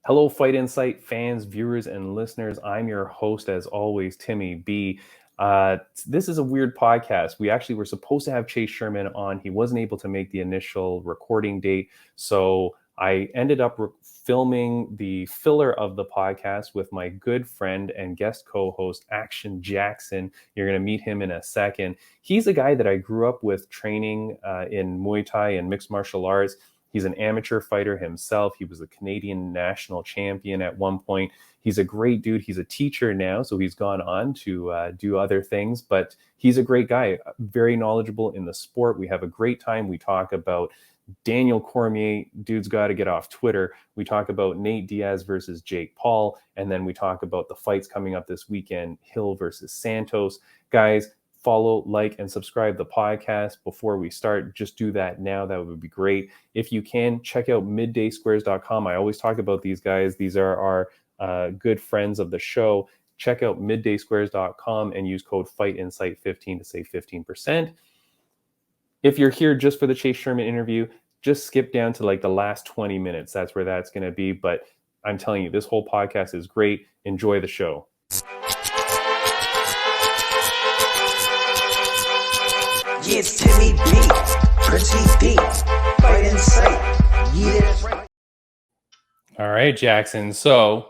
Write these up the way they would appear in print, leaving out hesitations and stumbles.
Hello, Fight Insight fans, viewers, and listeners. I'm your host, as always, Timmy B. This is a weird podcast. We actually were supposed to have Chase Sherman on. He wasn't able to make the initial recording date. So I ended up filming the filler of the podcast with my good friend and guest co-host, Action Jackson. You're going to meet him in a second. He's a guy that I grew up with training in Muay Thai and mixed martial arts. He's an amateur fighter himself. He was a Canadian national champion at one point. He's a great dude. He's a teacher now, so he's gone on to do other things, but he's a great guy, very knowledgeable in the sport. We have a great time. We talk about Daniel Cormier, dude's got to get off Twitter. We talk about Nate Diaz versus Jake Paul, and then we talk about the fights coming up this weekend, Hill versus Santos. Guys, follow, like, and subscribe the podcast before we start. Just do that now. That would be great. If you can, check out middaysquares.com. I always talk about these guys. These are our good friends of the show. Check out middaysquares.com and use code FIGHTINSIGHT15 to save 15%. If you're here just for the Chase Sherman interview, just skip down to like the last 20 minutes. That's where that's going to be. But I'm telling you, this whole podcast is great. Enjoy the show. Yeah, it's Timmy B, Prince B, Fight Insight. Yeah, that's right. All right, Jackson. So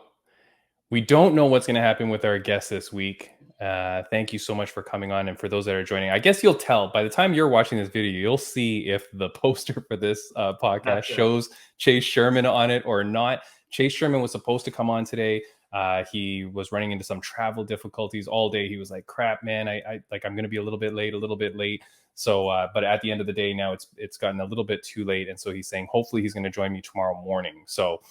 we don't know what's going to happen with our guest this week. Thank you so much for coming on. And for those that are joining, I guess you'll tell by the time you're watching this video, you'll see if the poster for this podcast shows Chase Sherman on it or not. Chase Sherman was supposed to come on today. He was running into some travel difficulties all day. He was like, crap, man, I'm going to be a little bit late. So, but at the end of the day, now it's gotten a little bit too late. And so he's saying, hopefully he's going to join me tomorrow morning. So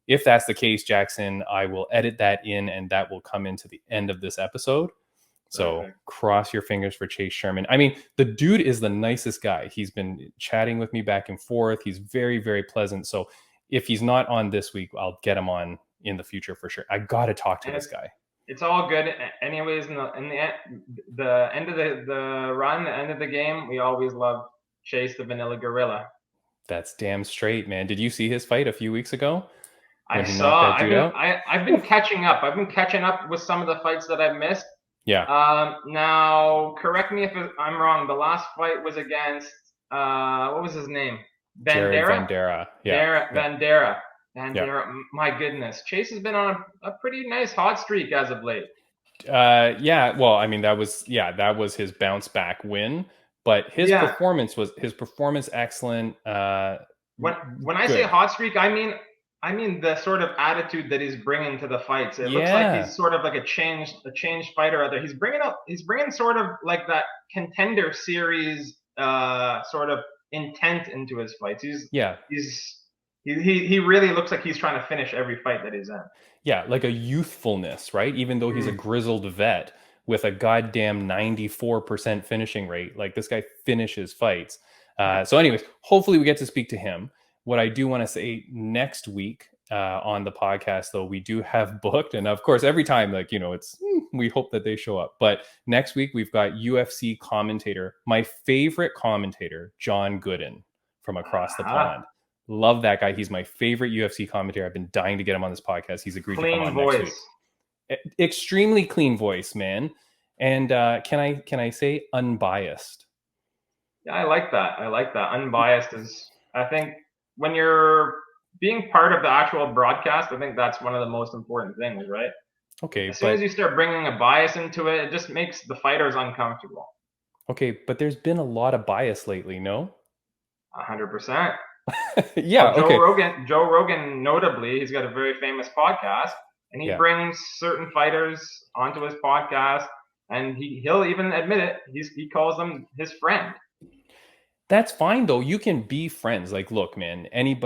if that's the case, Jackson, I will edit that in and that will come into the end of this episode. So cross your fingers for Chase Sherman. I mean, the dude is the nicest guy. He's been chatting with me back and forth. He's very, very pleasant. So if he's not on this week, I'll get him on in the future for sure. I got to talk to this guy. It's all good. Anyways, in the end of the run, the end of the game, we always love Chase the Vanilla Gorilla. That's damn straight, man. Did you see his fight a few weeks ago? I saw. I've been catching up. I've been catching up with some of the fights that I've missed. Yeah. Now, correct me if I'm wrong. The last fight was against what was his name? Vandera. Vandera. My goodness, Chase has been on a pretty nice hot streak as of late. Yeah. Well, I mean, that was his bounce back win, but his performance excellent. When I say hot streak, I mean the sort of attitude that he's bringing to the fights. It looks like he's sort of like a changed fighter out there. He's bringing sort of like that contender series sort of intent into his fights. He really looks like he's trying to finish every fight that he's in. Yeah, like a youthfulness, right? Even though he's a grizzled vet with a goddamn 94% finishing rate, like this guy finishes fights. So anyways, hopefully we get to speak to him. What I do want to say next week on the podcast, though, we do have booked. And of course, every time, we hope that they show up. But next week, we've got UFC commentator, my favorite commentator, John Gooden from across the pond. Love that guy. He's my favorite UFC commentator. I've been dying to get him on this podcast. He's agreed to come on next week. Extremely clean voice, man. And can I say unbiased? Yeah, I like that. Unbiased is, I think, when you're being part of the actual broadcast, I think that's one of the most important things, right? Okay. As soon as you start bringing a bias into it, it just makes the fighters uncomfortable. Okay, but there's been a lot of bias lately, no? 100%. Yeah. Joe Rogan, notably, he's got a very famous podcast, and he brings certain fighters onto his podcast, and he'll even admit it. He calls them his friend. That's fine, though. You can be friends. Like, look, man, any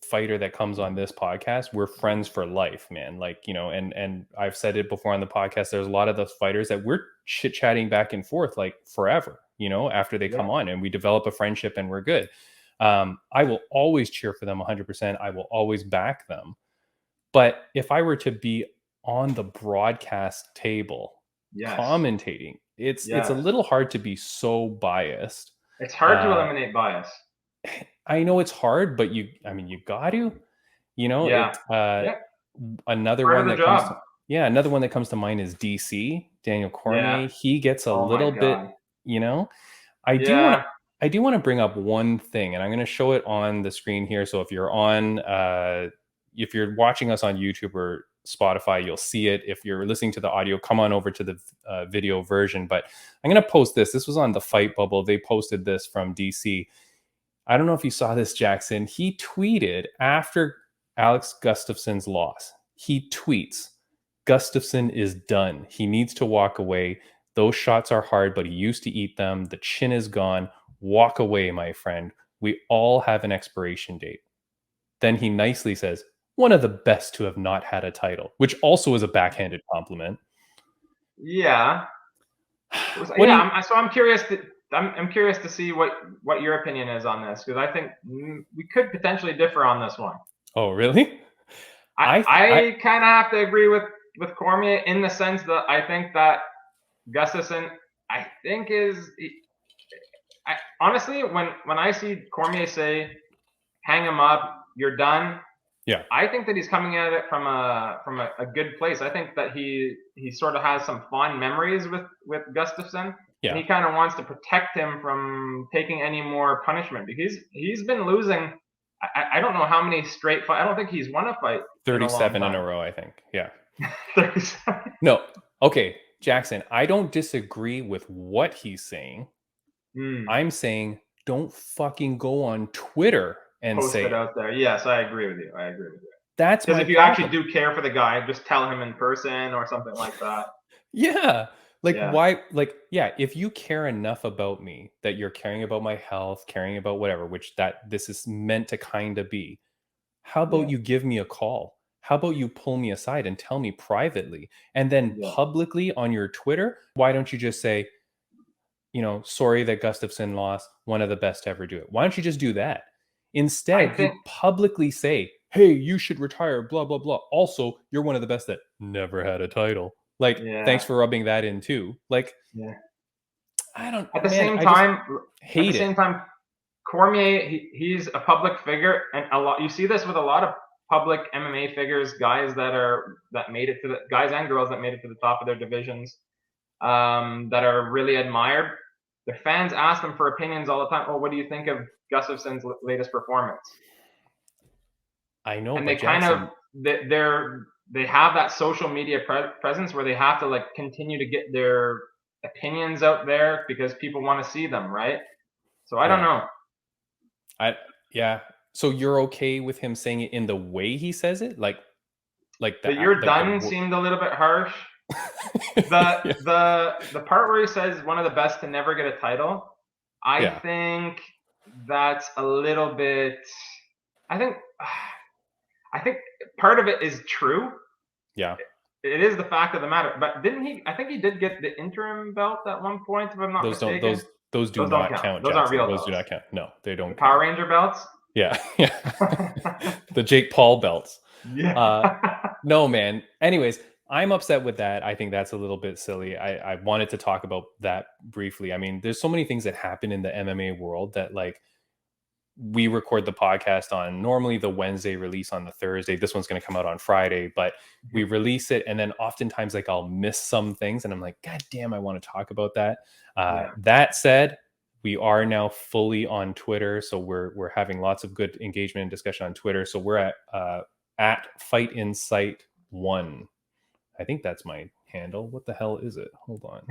fighter that comes on this podcast, we're friends for life, man. Like, and I've said it before on the podcast, there's a lot of those fighters that we're chit-chatting back and forth like forever, after they come on, and we develop a friendship and we're good. I will always cheer for them 100%. I will always back them. But if I were to be on the broadcast table commentating, it's a little hard to be so biased. It's hard to eliminate bias. I know it's hard, but you got to, another Part one of the that comes job. another one that comes to mind is DC, Daniel Cormier. Yeah. He gets a Oh my little bit, God. I do want Yeah. to bring up one thing, and I'm going to show it on the screen here. So if you're if you're watching us on YouTube or Spotify, you'll see it. If you're listening to the audio, come on over to the video version. But I'm going to post this. This was on the Fight Bubble. They posted this from DC. I don't know if you saw this, Jackson. He tweeted after Alex Gustafsson's loss. He tweets, Gustafsson is done. He needs to walk away. Those shots are hard, but he used to eat them. The chin is gone. Walk away, my friend. We all have an expiration date. Then he nicely says, one of the best to have not had a title, which also is a backhanded compliment. Yeah. I'm curious to see what your opinion is on this, because I think we could potentially differ on this one. Oh, really? I kind of have to agree with Cormier in the sense that I think that Gustafsson, honestly, when I see Cormier say, hang him up, you're done. Yeah. I think that he's coming at it from a good place. I think that he sort of has some fond memories with Gustafsson. Yeah. And he kind of wants to protect him from taking any more punishment, because he's been losing. I don't know how many straight fights. I don't think he's won a fight. 37 in a row, I think. Yeah. 37. No. Okay, Jackson, I don't disagree with what he's saying. I'm saying don't fucking go on Twitter and post say it out there. Yes, I agree with you. That's because if you actually do care for the guy, just tell him in person or something like that. Yeah. Why? If you care enough about me that you're caring about my health, caring about whatever, which this is meant to kind of be, how about you give me a call? How about you pull me aside and tell me privately? And then publicly on your Twitter, why don't you just say, sorry that Gustafsson lost, one of the best to ever do it? Why don't you just do that? Instead, you publicly say, hey, you should retire, blah, blah, blah. Also, you're one of the best that never had a title. Thanks for rubbing that in too. I don't. At the same time, Cormier, he's a public figure, and you see this with a lot of public MMA figures, guys that made it to guys and girls that made it to the top of their divisions, that are really admired. Their fans ask them for opinions all the time. Oh, what do you think of Gustafsson's latest performance? I know, and they have that social media presence where they have to continue to get their opinions out there because people want to see them, right? So I don't know. So you're okay with him saying it in the way he says it, like that? You're done seemed a little bit harsh. The part where he says one of the best to never get a title, I think that's a little bit. I think part of it is true. Yeah. It is the fact of the matter. But didn't he? I think he did get the interim belt at one point, if I'm not mistaken. Those do not count. Those aren't real belts. Those do not count. No, they don't. Power Ranger belts. Yeah. The Jake Paul belts. Yeah. No, man. Anyways, I'm upset with that. I think that's a little bit silly. I wanted to talk about that briefly. I mean, there's so many things that happen in the MMA world that we record the podcast on normally the Wednesday, release on the Thursday. This one's going to come out on Friday, but we release it. And then oftentimes I'll miss some things and I'm like, God damn, I want to talk about that. That said, we are now fully on Twitter. So we're having lots of good engagement and discussion on Twitter. So we're at Fight Insight 1. I think that's my handle. What the hell is it? Hold on.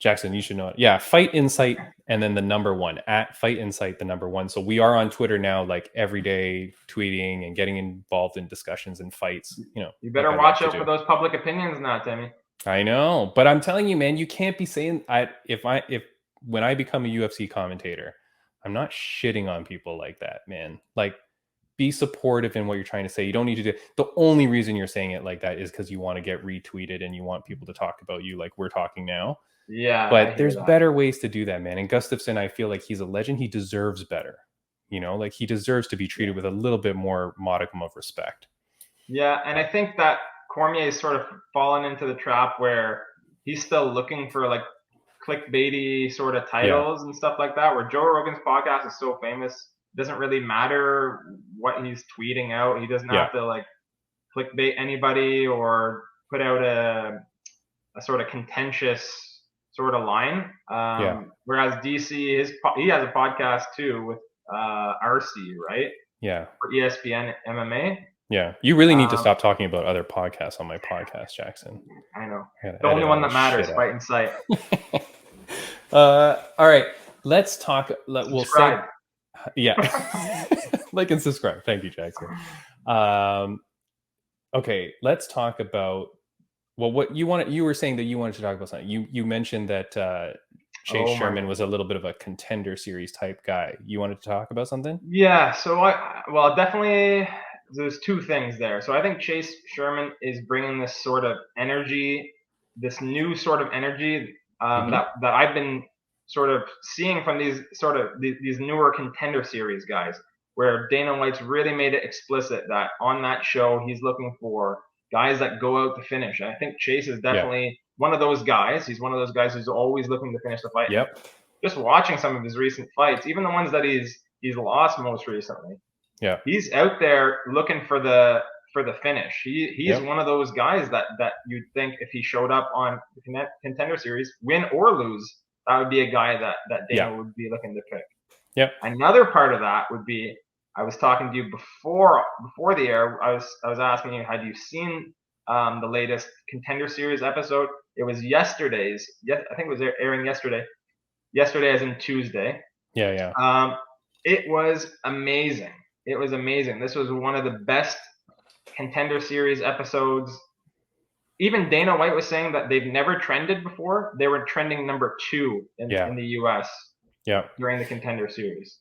Jackson, you should know it. Yeah, Fight Insight and then the number 1 at Fight Insight, the number 1. So we are on Twitter now, every day, tweeting and getting involved in discussions and fights. You better watch out for those public opinions now, Timmy. I know, but I'm telling you, man, you can't be saying when I become a UFC commentator, I'm not shitting on people like that, man. Be supportive in what you're trying to say. You don't need to do. The only reason you're saying it like that is because you want to get retweeted and you want people to talk about you like we're talking now. Yeah, but there's better ways to do that, man. And Gustafsson, I feel like he's a legend. He deserves better. He deserves to be treated with a little bit more modicum of respect. Yeah, and I think that Cormier is sort of fallen into the trap where he's still looking for clickbaity sort of titles and stuff like that. Where Joe Rogan's podcast is so famous, it doesn't really matter what he's tweeting out. He doesn't have to clickbait anybody or put out a sort of contentious sort of line. Whereas DC, he has a podcast too with RC, right? Yeah. For ESPN MMA. Yeah. You really need to stop talking about other podcasts on my podcast, Jackson. I know. The only one that matters, Fight and Sight. All right. Let's talk. We'll say, yeah. Like and subscribe. Thank you, Jackson. Okay. Let's talk about, well, what you wanted. You were saying that you wanted to talk about something. You mentioned that Chase Sherman was a little bit of a contender series type guy. You wanted to talk about something? Yeah. So definitely there's two things there. So I think Chase Sherman is bringing this sort of energy, this new sort of energy that I've been sort of seeing from these newer contender series guys, where Dana White's really made it explicit that on that show he's looking for guys that go out to finish. And I think Chase is definitely one of those guys. He's one of those guys who's always looking to finish the fight. Yep. Just watching some of his recent fights, even the ones that he's lost most recently. Yeah. He's out there looking for the finish. He's one of those guys that you'd think if he showed up on the contender series, win or lose, that would be a guy that Dana would be looking to pick. Yep. Another part of that would be, I was talking to you before the air. I was asking you, had you seen the latest contender series episode? It was yesterday's. I think it was airing yesterday. Yesterday, as in Tuesday. Yeah. It was amazing. It was amazing. This was one of the best contender series episodes. Even Dana White was saying that they've never trended before. They were trending number 2 in the US during the contender series.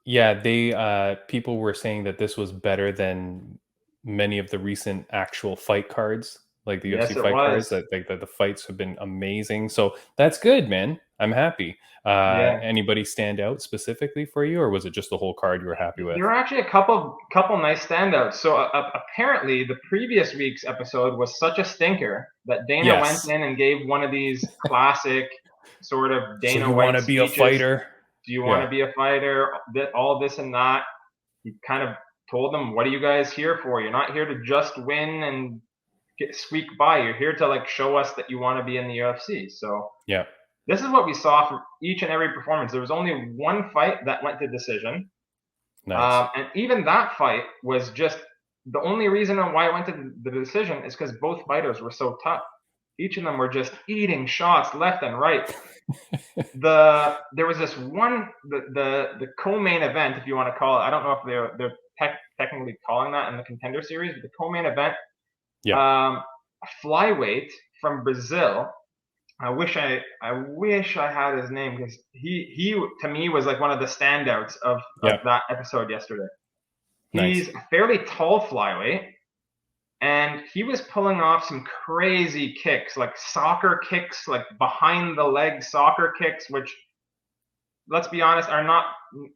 Yeah, they people were saying that this was better than many of the recent actual fight cards, like the UFC fight cards. That the fights have been amazing. So that's good, man. I'm happy. Anybody stand out specifically for you, or was it just the whole card you were happy with? There were actually a couple nice standouts. So apparently the previous week's episode was such a stinker that Dana went in and gave one of these classic sort of Dana White want to be a fighter? Do you want to be a fighter? All this and that. He kind of told them, what are you guys here for? You're not here to just win and squeak by. You're here to show us that you want to be in the UFC. So this is what we saw from each and every performance. There was only one fight that went to decision. Nice. And even that fight was just, the only reason why it went to the decision is because both fighters were so tough. Each of them were just eating shots left and right. There was this one, the co-main event, if you want to call it. I don't know if they're technically calling that in the contender series, but the co-main event, a flyweight from Brazil. I wish I had his name, because he to me was one of the standouts of that episode yesterday. He's a fairly tall flyweight, and he was pulling off some crazy kicks, like soccer kicks, like behind the leg soccer kicks, which, let's be honest, are not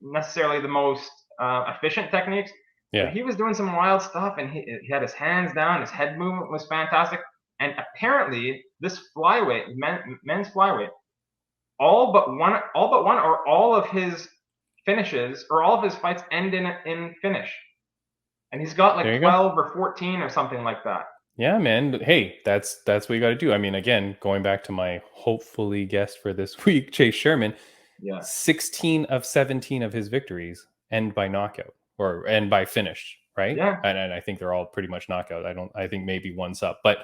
necessarily the most efficient techniques. But he was doing some wild stuff, and he had his hands down. His head movement was fantastic. And apparently, this flyweight, men's flyweight, all but one, or all of his finishes, or all of his fights end in finish. And he's got 12 or 14 or something like that. Yeah, man. Hey, that's what you got to do. I mean, again, going back to my hopefully guest for this week, Chase Sherman, 16 of 17 of his victories end by knockout or end by finish, right? Yeah. And I think they're all pretty much knockout. I think maybe one's up, but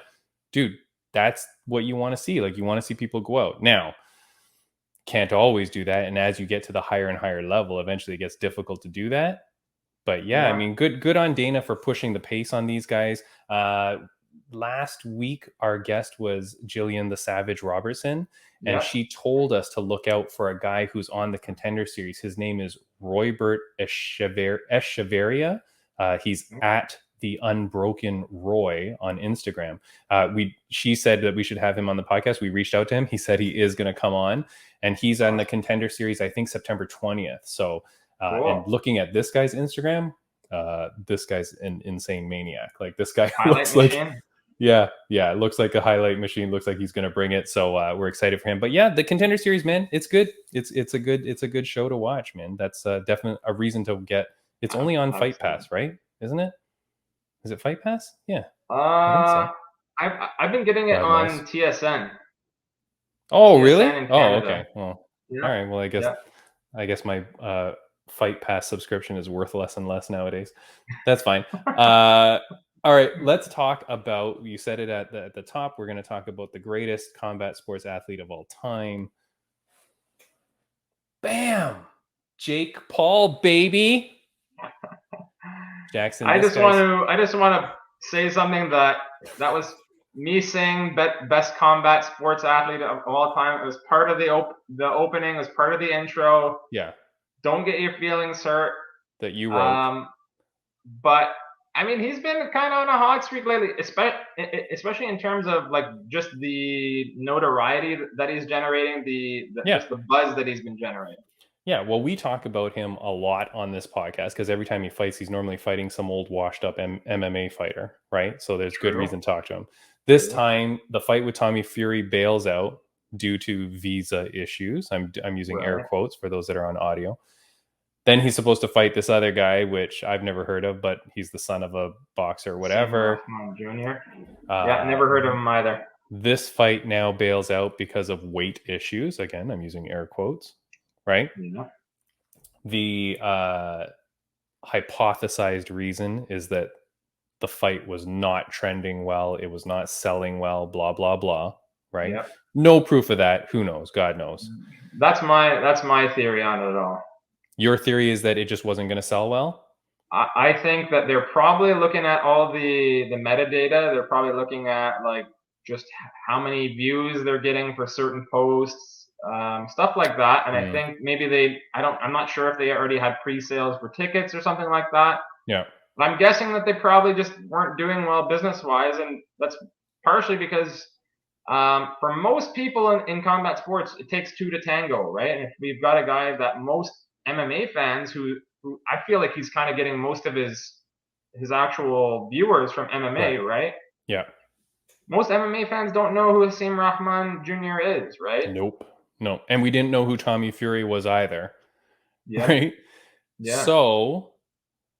dude, that's what you want to see. You want to see people go out. Now, can't always do that. And as you get to the higher and higher level, eventually it gets difficult to do that. But I mean, good on Dana for pushing the pace on these guys. Last week, our guest was Jillian the Savage Robertson, and she told us to look out for a guy who's on the contender series. His name is Roybert Echeverria. He's at the Unbroken Roy on Instagram. She said that we should have him on the podcast. We reached out to him. He said he is going to come on, and he's on the contender series, I think September 20th. So, cool. And looking at this guy's Instagram, this guy's an insane maniac. This guy looks machine. it looks like a highlight machine. Looks like he's going to bring it. So we're excited for him. But the contender series, man, it's good. It's a good show to watch, man. That's definitely a reason to get. It's only on Fight Pass, right? Isn't it? Is it Fight Pass? Yeah, I think so. I've been getting it God on knows. TSN. Oh, TSN really? in Oh, Canada. okay. Well, Yeah. all right. Well, I guess my Fight Pass subscription is worth less and less nowadays. That's fine. All right, let's talk about, you said it at the top, we're going to talk about the greatest combat sports athlete of all time. Bam! Jake Paul, baby. Jackson, I just want to say something that was me saying best combat sports athlete of all time. It was part of the opening, it was part of the intro. Yeah. Don't get your feelings hurt. That you wrote. But I mean, he's been kind of on a hot streak lately, especially in terms of like just the notoriety that he's generating, just the buzz that he's been generating. Yeah, well, we talk about him a lot on this podcast because every time he fights, he's normally fighting some old washed up MMA fighter, right? So there's good reason to talk to him. This time, the fight with Tommy Fury bails out due to visa issues. I'm using air quotes for those that are on audio. Then he's supposed to fight this other guy, which I've never heard of, but he's the son of a boxer or whatever. Junior. Yeah, never heard of him either. This fight now bails out because of weight issues. Again, I'm using air quotes, right? Yeah. The hypothesized reason is that the fight was not trending well. It was not selling well, blah, blah, blah, right? Yep. No proof of that. Who knows? God knows. That's my theory on it all. Your theory is that it just wasn't going to sell well? I think that they're probably looking at all the metadata. They're probably looking at like just how many views they're getting for certain posts, stuff like that. And I think maybe I'm not sure if they already had pre-sales for tickets or something like that. Yeah. But I'm guessing that they probably just weren't doing well business-wise. And that's partially because for most people in combat sports, it takes two to tango, right? And if we've got a guy that most MMA fans who I feel like he's kind of getting most of his actual viewers from MMA, right? Yeah. Most MMA fans don't know who Hasim Rahman Jr. is, right? Nope. No. And we didn't know who Tommy Fury was either. Yeah. Right? Yeah. So.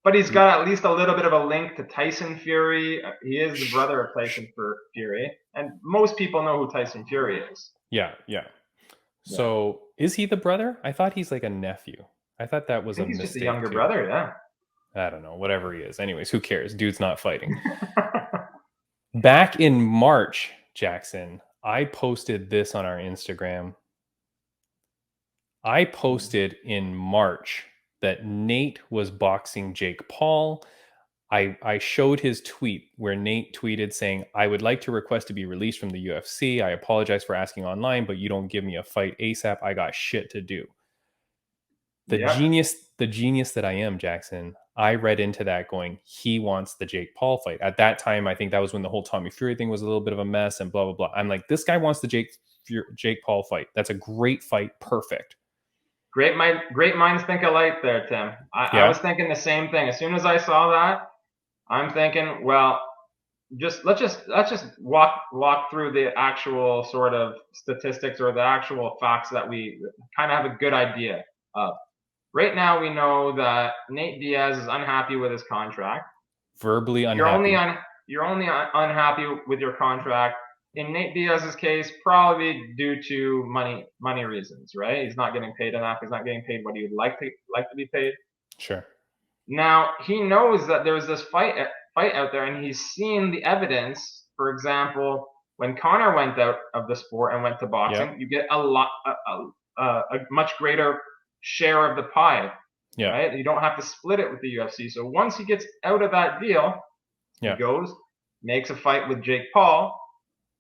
But he's got at least a little bit of a link to Tyson Fury. He is the brother of Tyson Fury. And most people know who Tyson Fury is. Yeah, yeah. So is he the brother? I thought he's like a nephew. I thought that was a mistake. He's just a younger brother, yeah. I don't know, whatever he is. Anyways, who cares? Dude's not fighting. Back in March, Jackson, I posted this on our Instagram. I posted in March that Nate was boxing Jake Paul. I showed his tweet where Nate tweeted saying, "I would like to request to be released from the UFC. I apologize for asking online, but you don't give me a fight ASAP. I got shit to do." The genius that I am, Jackson, I read into that going, he wants the Jake Paul fight. At that time, I think that was when the whole Tommy Fury thing was a little bit of a mess and blah, blah, blah. I'm like, this guy wants the Jake Paul fight. That's a great fight. Perfect. Great minds think alike there, Tim. I was thinking the same thing. As soon as I saw that, I'm thinking, well, let's just walk through the actual sort of statistics or the actual facts that we kind of have a good idea of. Right now, we know that Nate Diaz is unhappy with his contract. Verbally unhappy. You're only unhappy with your contract. In Nate Diaz's case, probably due to money reasons, right? He's not getting paid enough. He's not getting paid what he would like to be paid. Sure. Now he knows that there's this fight out there, and he's seen the evidence. For example, when Conor went out of the sport and went to boxing, you get a much greater share of the pie. Yeah. Right? You don't have to split it with the UFC. So once he gets out of that deal, he goes, makes a fight with Jake Paul.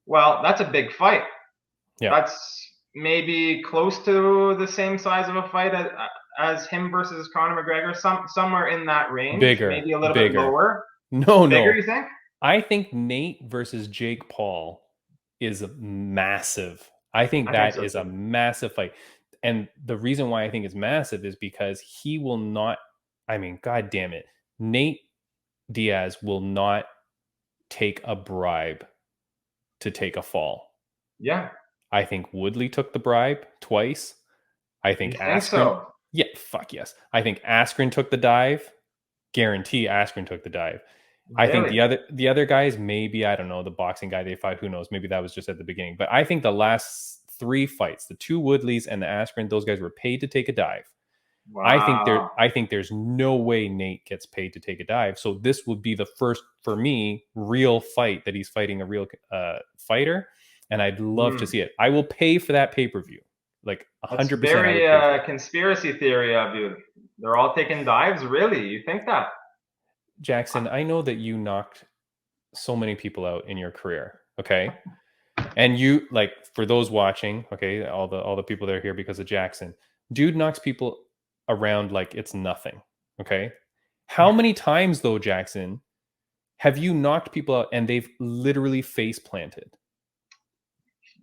Well, that's a big fight. Yeah. That's maybe close to the same size of a fight as him versus Conor McGregor, somewhere in that range. Bigger. Maybe a little bit lower. Bigger, you think? I think Nate versus Jake Paul is massive. I think that is a massive fight. And the reason why I think it's massive is because he will not, I mean, God damn it. Nate Diaz will not take a bribe to take a fall. Yeah. I think Woodley took the bribe twice. I think Askren. So? Yeah, fuck yes. I think Askren took the dive. Guarantee Askren took the dive. I think the other guys, maybe, I don't know, the boxing guy they fought, who knows? Maybe that was just at the beginning. But I think the last 3 fights, the 2 Woodleys and the Askren, those guys were paid to take a dive. Wow. I think there's no way Nate gets paid to take a dive. So this would be the first, for me, real fight that he's fighting a real fighter, and I'd love to see it. I will pay for that pay-per-view, like 100%. Very conspiracy theory of you. They're all taking dives, really? You think that? Jackson, I know that you knocked so many people out in your career, okay? And you, like, for those watching, okay, all the people that are here because of Jackson, dude knocks people around like it's nothing, okay? How many times, though, Jackson, have you knocked people out and they've literally face planted?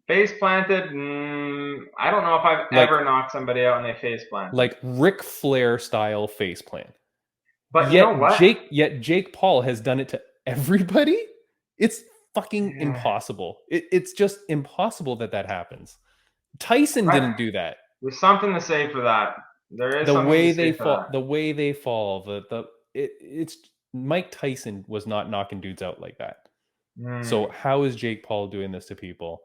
Face planted? I don't know if I've ever knocked somebody out and they face planted. Like Ric Flair style face plant. But you know what? Jake Paul has done it to everybody. It's fucking impossible. It's just impossible that happens. Tyson didn't do that. There's something to say for that. There is the way they fall. The way they fall. It's Mike Tyson was not knocking dudes out like that. So how is Jake Paul doing this to people?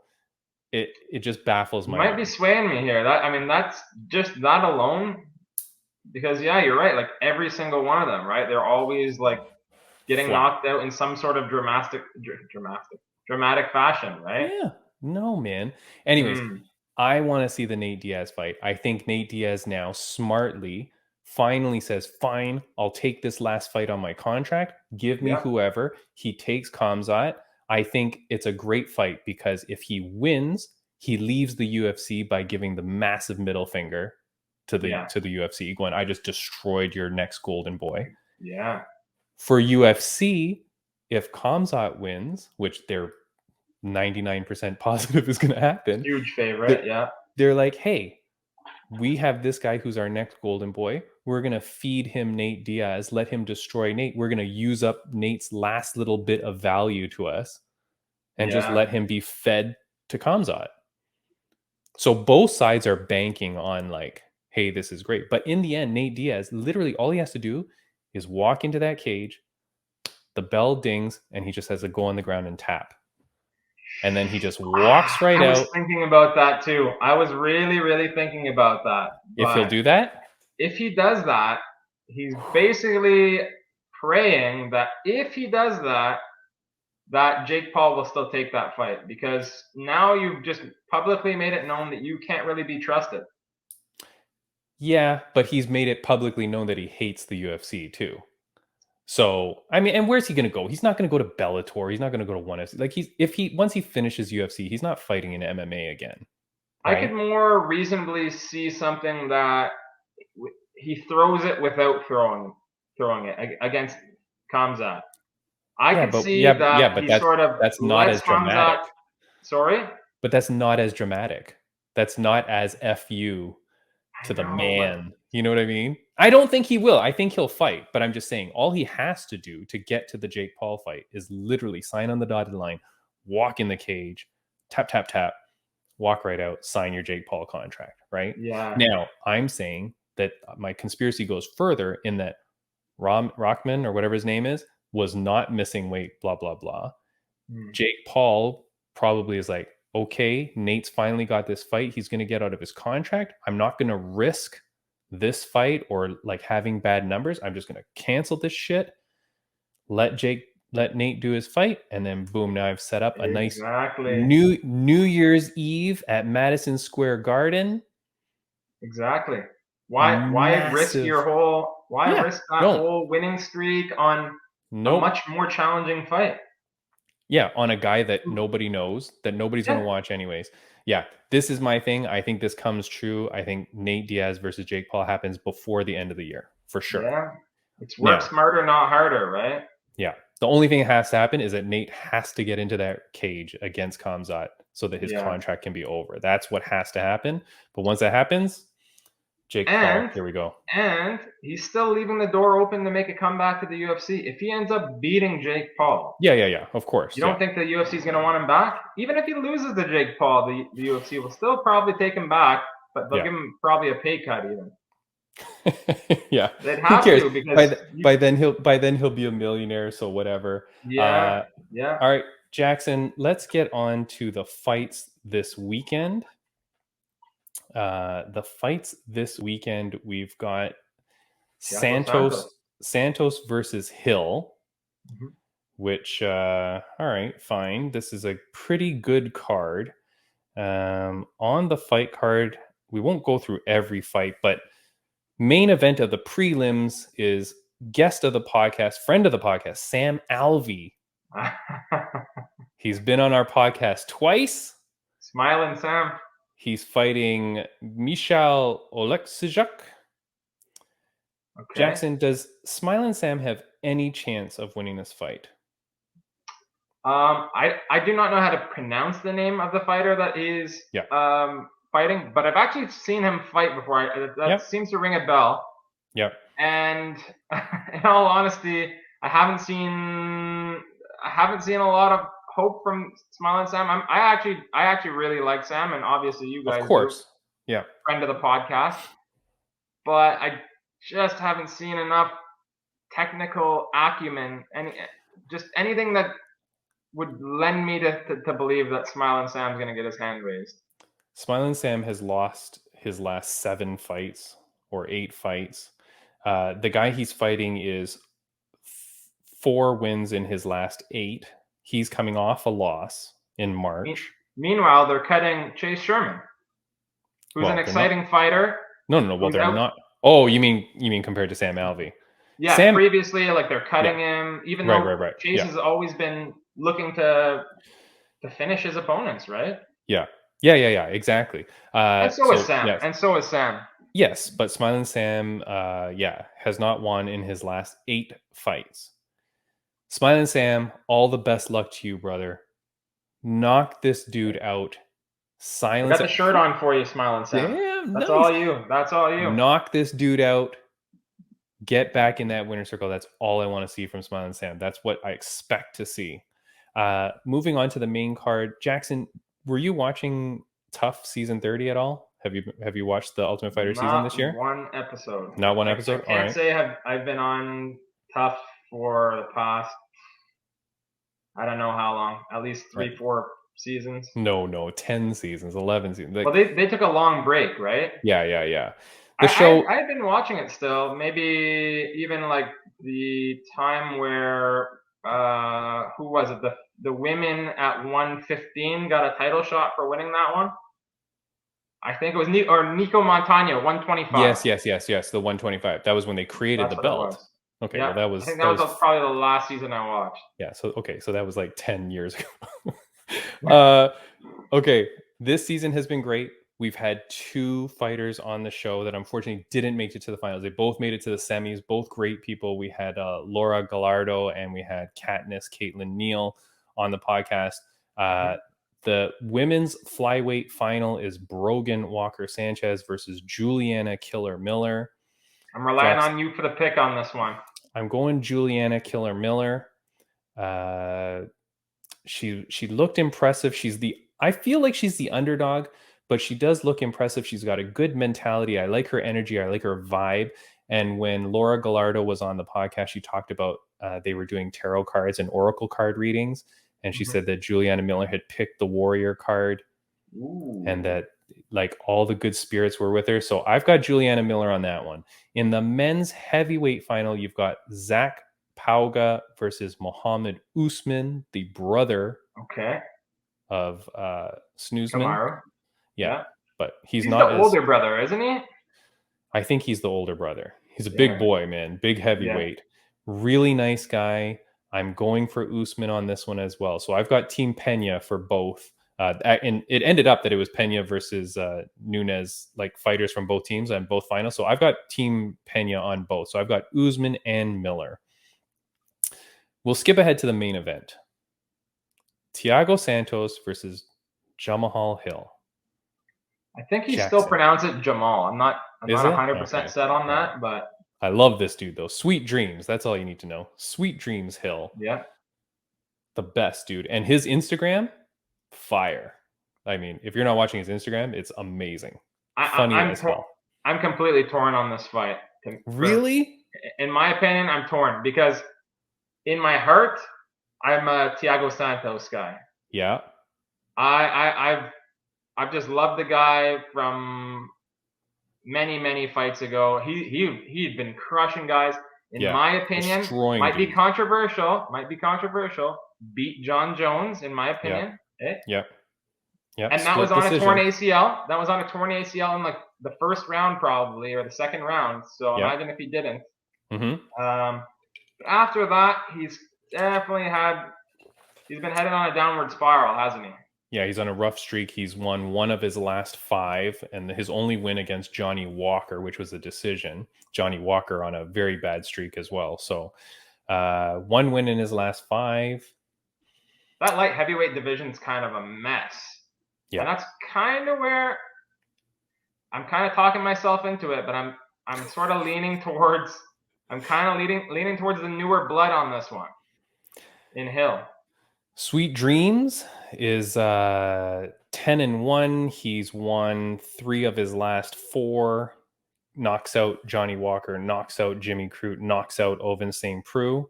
It just baffles my mind. You might be swaying me here. That's just that alone. Because you're right. Like every single one of them, right? They're always like getting knocked out in some sort of dramatic fashion, right? Yeah. No, man. Anyways, I want to see the Nate Diaz fight. I think Nate Diaz now smartly finally says, "Fine, I'll take this last fight on my contract. Give me whoever." He takes Khamzat. I think it's a great fight because if he wins, he leaves the UFC by giving the massive middle finger to the UFC, going, "I just destroyed your next golden boy." Yeah. For UFC, if Khamzat wins, which they're 99% positive is going to happen, huge favorite, they're like, "Hey, we have this guy who's our next golden boy. We're going to feed him Nate Diaz, let him destroy Nate. We're going to use up Nate's last little bit of value to us and just let him be fed to Khamzat." So both sides are banking on like, hey, this is great. But in the end, Nate Diaz, literally all he has to do is walk into that cage, the bell dings, and he just has to go on the ground and tap. And then he just walks right out. I was thinking about that too. I was really, really thinking about that. If he'll do that? If he does that, he's basically praying that if he does that, that Jake Paul will still take that fight. Because now you've just publicly made it known that you can't really be trusted. Yeah, but he's made it publicly known that he hates the UFC too. So, I mean, and where's he going to go? He's not going to go to Bellator. He's not going to go to ONE FC. Like once he finishes UFC, he's not fighting in MMA again. Right? I could more reasonably see something that he throws it without throwing it against Khamzat. I could see that that's not as dramatic. Sorry? But that's not as dramatic. That's not as FU to the man. You know what I mean? I don't think he will. I think he'll fight. But I'm just saying, all he has to do to get to the Jake Paul fight is literally sign on the dotted line, walk in the cage, tap, tap, tap, walk right out, sign your Jake Paul contract, right? Yeah. Now, I'm saying that my conspiracy goes further in that Rockman, or whatever his name is, was not missing weight, blah, blah, blah. Jake Paul probably is like, okay, Nate's finally got this fight. He's going to get out of his contract. I'm not going to risk this fight or like having bad numbers. I'm just going to cancel this shit. Let Nate do his fight. And then boom, now I've set up a nice New Year's Eve at Madison Square Garden. Exactly. Why risk your whole, risk that whole winning streak on a much more challenging fight? Yeah, on a guy that nobody knows, that nobody's going to watch anyways. Yeah, this is my thing. I think this comes true. I think Nate Diaz versus Jake Paul happens before the end of the year, for sure. Yeah, it's work smarter, not harder, right? Yeah. The only thing that has to happen is that Nate has to get into that cage against Khamzat so that his contract can be over. That's what has to happen. But once that happens, Jake Paul, here we go. And he's still leaving the door open to make a comeback to the UFC. If he ends up beating Jake Paul. Yeah, of course. You don't think the UFC is going to want him back? Even if he loses to Jake Paul, the UFC will still probably take him back, but they'll give him probably a pay cut even. Yeah. They'd Who have cares? to, because By then he'll be a millionaire, so whatever. yeah. All right, Jackson, let's get on to the fights this weekend. The fights this weekend, we've got Santos. Santos versus Hill, Mhm. which all right, fine. This is a pretty good card. On the fight card, we won't go through every fight, but main event of the prelims is guest of the podcast, friend of the podcast, Sam Alvey. He's been on our podcast twice. Smiling Sam. He's fighting Michal Oleksiejczuk. Okay. Jackson, does Smiling Sam have any chance of winning this fight? I do not know how to pronounce the name of the fighter that is fighting, but I've actually seen him fight before. That seems to ring a bell. Yep. And in all honesty, I haven't seen a lot of hope from Smiling Sam. I actually really like Sam, and obviously you guys, of course, do, friend of the podcast. But I just haven't seen enough technical acumen and just anything that would lend me to believe that Smiling Sam's going to get his hand raised. Smiling Sam has lost his last 7 fights or 8 fights. The guy he's fighting is 4 wins in his last 8. He's coming off a loss in March. Meanwhile, they're cutting Chase Sherman, who's an exciting fighter. No. Well, they're not. Oh, you mean compared to Sam Alvey? Yeah, previously, like, they're cutting him, even though Chase has always been looking to finish his opponents, right? Yeah, exactly. And so is Sam. Yes. And so is Sam. Yes, but Smiling Sam, has not won in his last 8 fights. Smiling Sam, all the best luck to you, brother. Knock this dude out. Silence. I got the shirt on for you, Smiling Sam. Damn, that's all you. That's all you. Knock this dude out. Get back in that winner circle. That's all I want to see from Smiling Sam. That's what I expect to see. Moving on to the main card, Jackson, were you watching Tough season 30 at all? Have you watched the Ultimate Fighter season this year? Not one episode. Not one episode? I can't say I've been on Tough for the past, I don't know how long, at least 3-4 seasons. No, 10 seasons, 11 seasons. Well, they took a long break, right? Yeah. The show, I've been watching it still. Maybe even like the time where who was it? The women at 115 got a title shot for winning that one. I think it was Nico Montano, 125. Yes. The 125. That was when they created the belt. Okay, yeah, well, that was. I think that was probably the last season I watched. Yeah. So that was like 10 years ago. Okay, this season has been great. We've had 2 fighters on the show that unfortunately didn't make it to the finals. They both made it to the semis. Both great people. We had Laura Gallardo and we had Katniss Caitlin Neal on the podcast. The women's flyweight final is Brogan Walker Sanchez versus Juliana Killer Miller. I'm relying on you for the pick on this one. I'm going Juliana Killer Miller. She looked impressive. I feel like she's the underdog, but she does look impressive. She's got a good mentality. I like her energy. I like her vibe. And when Laura Gallardo was on the podcast, she talked about they were doing tarot cards and oracle card readings. And she said that Juliana Miller had picked the warrior card. Ooh. And that like all the good spirits were with her. So I've got Juliana Miller on that one. In the men's heavyweight final, you've got Zach Pauga versus Mohammed Usman, the brother of Snoozman. Yeah, but he's not the older brother, isn't he? I think he's the older brother. He's a big boy, man. Big heavyweight. Really nice guy. I'm going for Usman on this one as well. So I've got Team Pena for both. And it ended up that it was Pena versus Nunes, like fighters from both teams on both finals. So I've got Team Pena on both. So I've got Usman and Miller. We'll skip ahead to the main event. Thiago Santos versus Yamaha Hill. I think he still pronounces it Jamal. I'm not 100% set on that, but I love this dude though. Sweet dreams. That's all you need to know. Sweet dreams Hill. Yeah. The best dude. And his Instagram, fire. I mean, if you're not watching his Instagram, it's amazing. Funny as well. I'm completely torn on this fight. Really? In my opinion, I'm torn because in my heart, I'm a Thiago Santos guy. Yeah. I've just loved the guy from many fights ago. He'd been crushing guys. In my opinion, destroying might be dudes. controversial. Beat John Jones, in my opinion. Yep. And that was on a torn ACL. That was on a torn ACL in like the first round probably, or the second round. So imagine if he didn't. After that, he's definitely he's been headed on a downward spiral, hasn't he? Yeah, he's on a rough streak. He's won one of his last 5, and his only win against Johnny Walker, which was a decision. Johnny Walker on a very bad streak as well. So 1 win in his last 5. That light heavyweight division is kind of a mess. Yeah. And that's kind of where I'm kind of talking myself into it, but I'm sort of leaning towards leaning towards the newer blood on this one in Hill. Sweet Dreams is 10-1. He's won 3 of his last 4. Knocks out Johnny Walker, knocks out Jimmy Crute, knocks out Ovince St. Preux.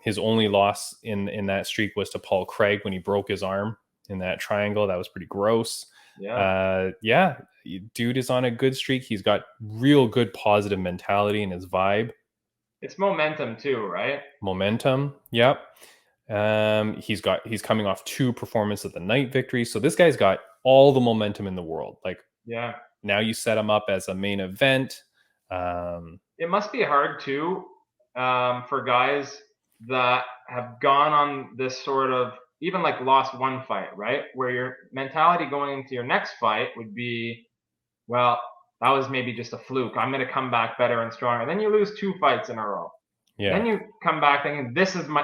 His only loss in that streak was to Paul Craig when he broke his arm in that triangle. That was pretty gross. Yeah. Dude is on a good streak. He's got real good positive mentality in his vibe. It's momentum too, right? Momentum. Yep. He's coming off 2 performance of the night victories. So this guy's got all the momentum in the world. Like, yeah. Now you set him up as a main event. It must be hard too, for guys that have gone on this sort of, even like lost one fight, right? Where your mentality going into your next fight would be, well, that was maybe just a fluke. I'm going to come back better and stronger. Then you lose 2 fights in a row. Yeah. Then you come back thinking, this is my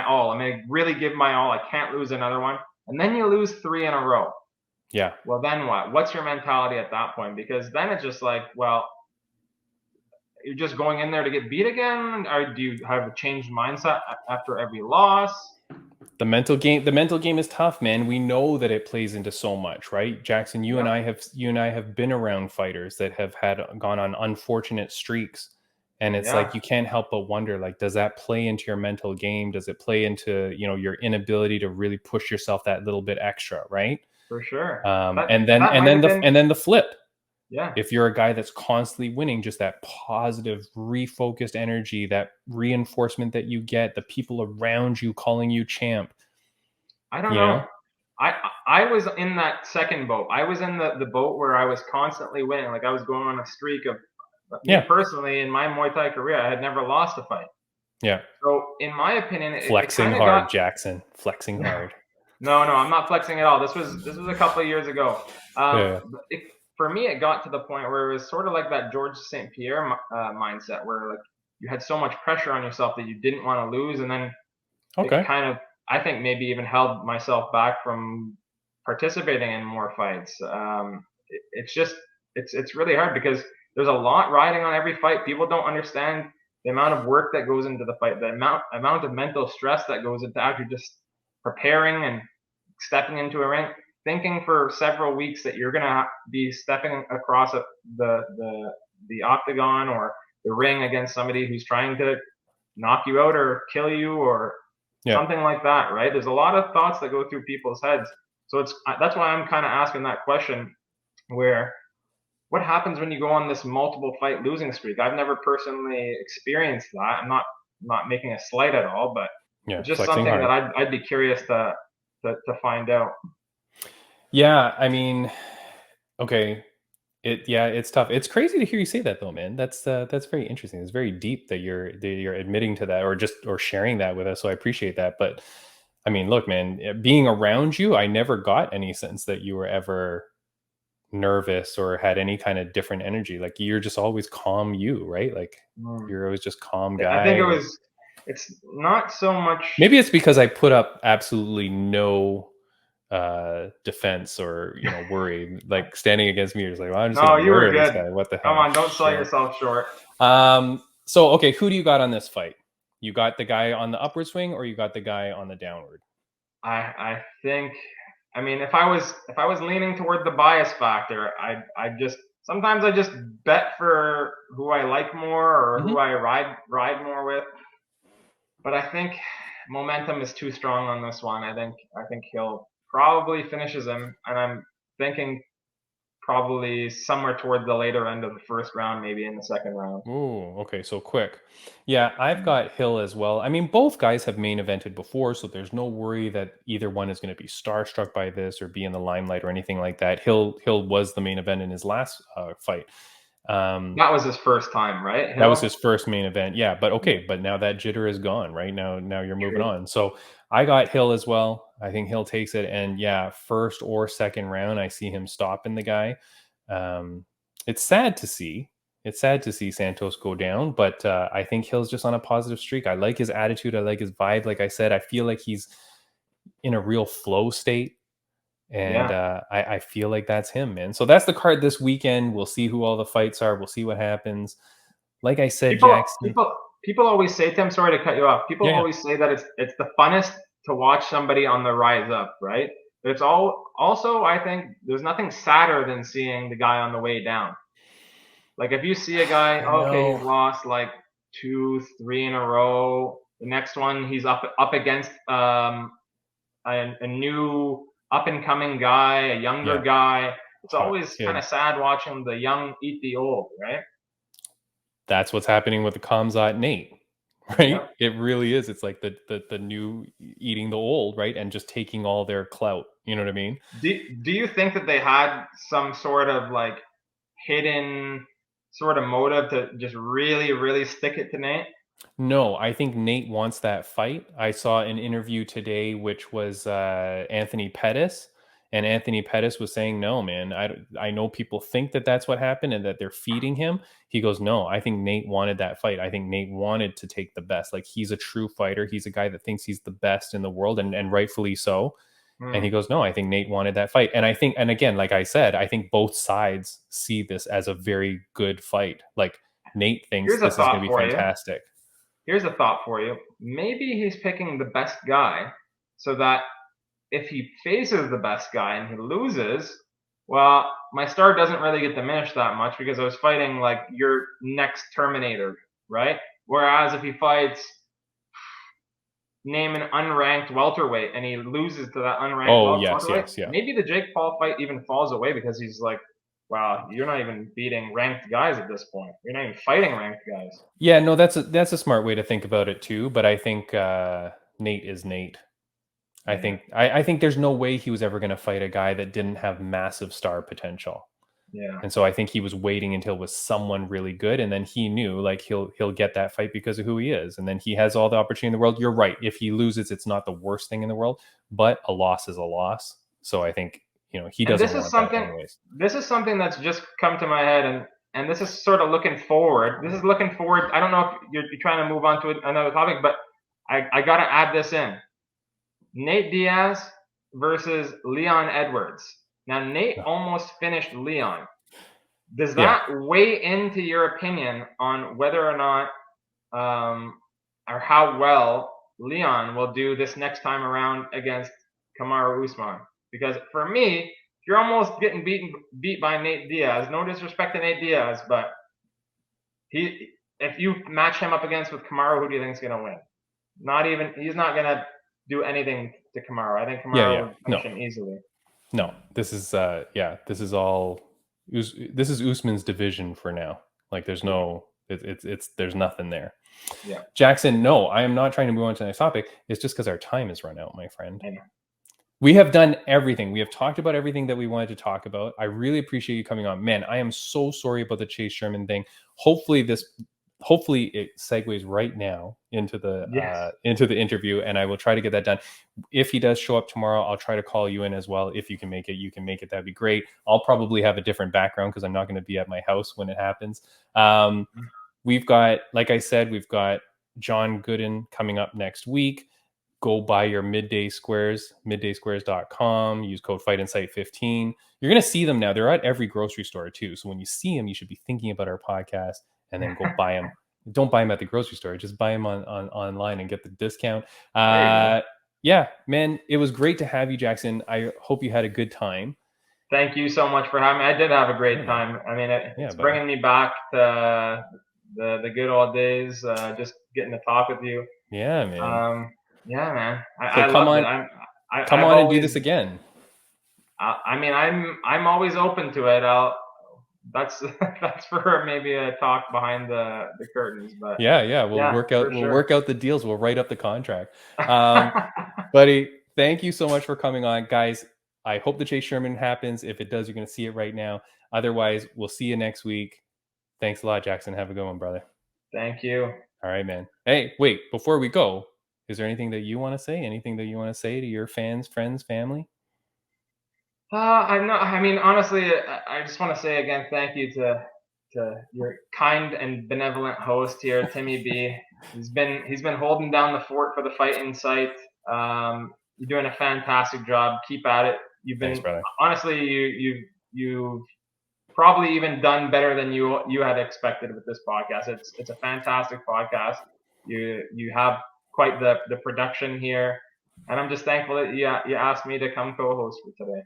all. I'm going to really give my all. I can't lose another one. And then you lose 3 in a row. Yeah. Well, then what? What's your mentality at that point? Because then it's just like, well, you're just going in there to get beat again? Or do you have a changed mindset after every loss? The mental game is tough, man. We know that it plays into so much, right? Jackson, you and I have been around fighters that have gone on unfortunate streaks. And it's like, you can't help but wonder, like, does that play into your mental game? Does it play into, your inability to really push yourself that little bit extra, right? For sure. And then the flip. Yeah. If you're a guy that's constantly winning, just that positive, refocused energy, that reinforcement that you get, the people around you calling you champ. I don't know. I was in that second boat. I was in the boat where I was constantly winning. Like I was going on a streak of, me personally, in my Muay Thai career, I had never lost a fight. Yeah. So in my opinion, flexing hard, Jackson. Flexing hard. No, I'm not flexing at all. This was a couple of years ago. For me, it got to the point where it was sort of like that George St. Pierre mindset, where like you had so much pressure on yourself that you didn't want to lose, and then it kind of, I think, maybe even held myself back from participating in more fights. It's really hard because there's a lot riding on every fight. People don't understand the amount of work that goes into the fight, the amount of mental stress that goes into actually just preparing and stepping into a ring, thinking for several weeks that you're going to be stepping across the octagon or the ring against somebody who's trying to knock you out or kill you or something like that, right? There's a lot of thoughts that go through people's heads. So that's why I'm kind of asking that question, where what happens when you go on this multiple fight losing streak? I've never personally experienced that. I'm not making a slight at all, but it's just something that I'd be curious to find out. Yeah, I mean, okay, it's tough. It's crazy to hear you say that, though, man. That's very interesting. It's very deep that you're admitting to that, or sharing that with us. So I appreciate that. But I mean, look, man, being around you, I never got any sense that you were ever nervous or had any kind of different energy. Like you're just always calm, right? Like you're always just calm guy. I think it's not so much. Maybe it's because I put up absolutely no defense or worry, like standing against me. You're just like, well, I'm just you were good. This guy. What the hell? Come on, don't sell yourself short. So okay, who do you got on this fight? You got the guy on the upward swing, or you got the guy on the downward? I think, I mean, if I was leaning toward the bias factor, I'd just sometimes I just bet for who I like more or who I ride more with. But I think momentum is too strong on this one. I think he'll probably finishes him, and I'm thinking probably somewhere toward the later end of the first round, maybe in the second round. Ooh, okay, so quick. Yeah, I've got Hill as well. I mean, both guys have main evented before, so there's no worry that either one is going to be starstruck by this or be in the limelight or anything like that. Hill was the main event in his last fight. That was his first time, right? Hill? That was his first main event. Yeah, but okay, but now that jitter is gone, right? Now you're moving on. So I got Hill as well. I think Hill takes it, and yeah, first or second round, I see him stopping the guy. It's sad to see. It's sad to see Santos go down, but I think Hill's just on a positive streak. I like his attitude. I like his vibe. Like I said, I feel like he's in a real flow state. And I feel like that's him, man. So that's the card this weekend. We'll see who all the fights are. We'll see what happens. Like I said, Jackson. People always say, Tim, sorry to cut you off. People always say that it's the funnest to watch somebody on the rise up, right? But it's also, I think there's nothing sadder than seeing the guy on the way down. Like if you see a guy, okay, he's lost like 2, 3 in a row. The next one he's up against a new up and coming guy, a younger guy. It's always kind of sad watching the young eat the old, right? That's what's happening with the Kamzat Nate, right? Yep. It really is. It's like the new eating the old, right? And just taking all their clout. You know what I mean? Do you think that they had some sort of like hidden sort of motive to just really, really stick it to Nate? No, I think Nate wants that fight. I saw an interview today, which was Anthony Pettis, and Anthony Pettis was saying, no, man, I know people think that that's what happened and that they're feeding him. He goes, no, I think Nate wanted that fight. I think Nate wanted to take the best. Like, he's a true fighter. He's a guy that thinks he's the best in the world, and rightfully so. And he goes, no, I think Nate wanted that fight. And I think, and again, like I said, I think both sides see this as a very good fight. Like, Nate thinks this is going to be fantastic. Here's a thought for you. Maybe he's picking the best guy so that if he faces the best guy and he loses, well, my star doesn't really get diminished that much because I was fighting like your next Terminator, right? Whereas if he fights, name an unranked welterweight, and he loses to that unranked welterweight, maybe the Jake Paul fight even falls away because he's like, wow, you're not even beating ranked guys at this point. You're not even fighting ranked guys. Yeah, no, that's a smart way to think about it too. But I think Nate is Nate. I think there's no way he was ever going to fight a guy that didn't have massive star potential. Yeah. And so I think he was waiting until it was someone really good, and then he knew like he'll get that fight because of who he is, and then he has all the opportunity in the world. You're right. If he loses, it's not the worst thing in the world, but a loss is a loss. So I think, you know, he doesn't want that anyways. This is something that's just come to my head, and this is sort of looking forward. This is looking forward. I don't know if you're trying to move on to another topic, but I got to add this in. Nate Diaz versus Leon Edwards. Now, Nate almost finished Leon. Does that weigh into your opinion on whether or not or how well Leon will do this next time around against Kamaru Usman? Because for me, if you're almost getting beat by Nate Diaz, no disrespect to Nate Diaz, but if you match him up against with Kamaru, who do you think is going to win? He's not going to do anything to Kamaru. I think Kamaru would finish him easily. No, this is Usman's division for now. Like, there's there's nothing there. Yeah. Jackson, no, I am not trying to move on to the next topic. It's just because our time is run out, my friend. I know. We have done everything. We have talked about everything that we wanted to talk about. I really appreciate you coming on. Man, I am so sorry about the Chase Sherman thing. Hopefully it segues right now into the interview, and I will try to get that done. If he does show up tomorrow, I'll try to call you in as well. If you can make it, you can make it. That'd be great. I'll probably have a different background because I'm not going to be at my house when it happens. We've got, like I said, we've got John Gooden coming up next week. Go buy your midday squares, middaysquares.com. Use code FightInsight15. You're going to see them now. They're at every grocery store too. So when you see them, you should be thinking about our podcast and then go buy them. Don't buy them at the grocery store. Just buy them on online and get the discount. Yeah, man, it was great to have you, Jackson. I hope you had a good time. Thank you so much for having me. I did have a great time. I mean, it's bringing me back to the good old days, just getting to talk with you. Yeah, man. Yeah, man. So I loved it. Come on and do this again. I mean, I'm always open to it. That's for maybe a talk behind the curtains, but we'll work out the deals. We'll write up the contract. Buddy, thank you so much for coming on, guys. I hope the Chase Sherman happens. If it does, you're going to see it right now. Otherwise, we'll see you next week. Thanks a lot, Jackson. Have a good one, brother. Thank you. All right, man. Hey, wait, before we go, is there anything that you want to say? Anything that you want to say to your fans, friends, family? I mean, honestly, I just want to say again, thank you to your kind and benevolent host here, Timmy B. He's been holding down the fort for the Fight Insight. You're doing a fantastic job. Keep at it. Thanks, brother. Honestly, you've probably even done better than you had expected with this podcast. It's a fantastic podcast. You have quite the production here, and I'm just thankful that you asked me to come co-host for today.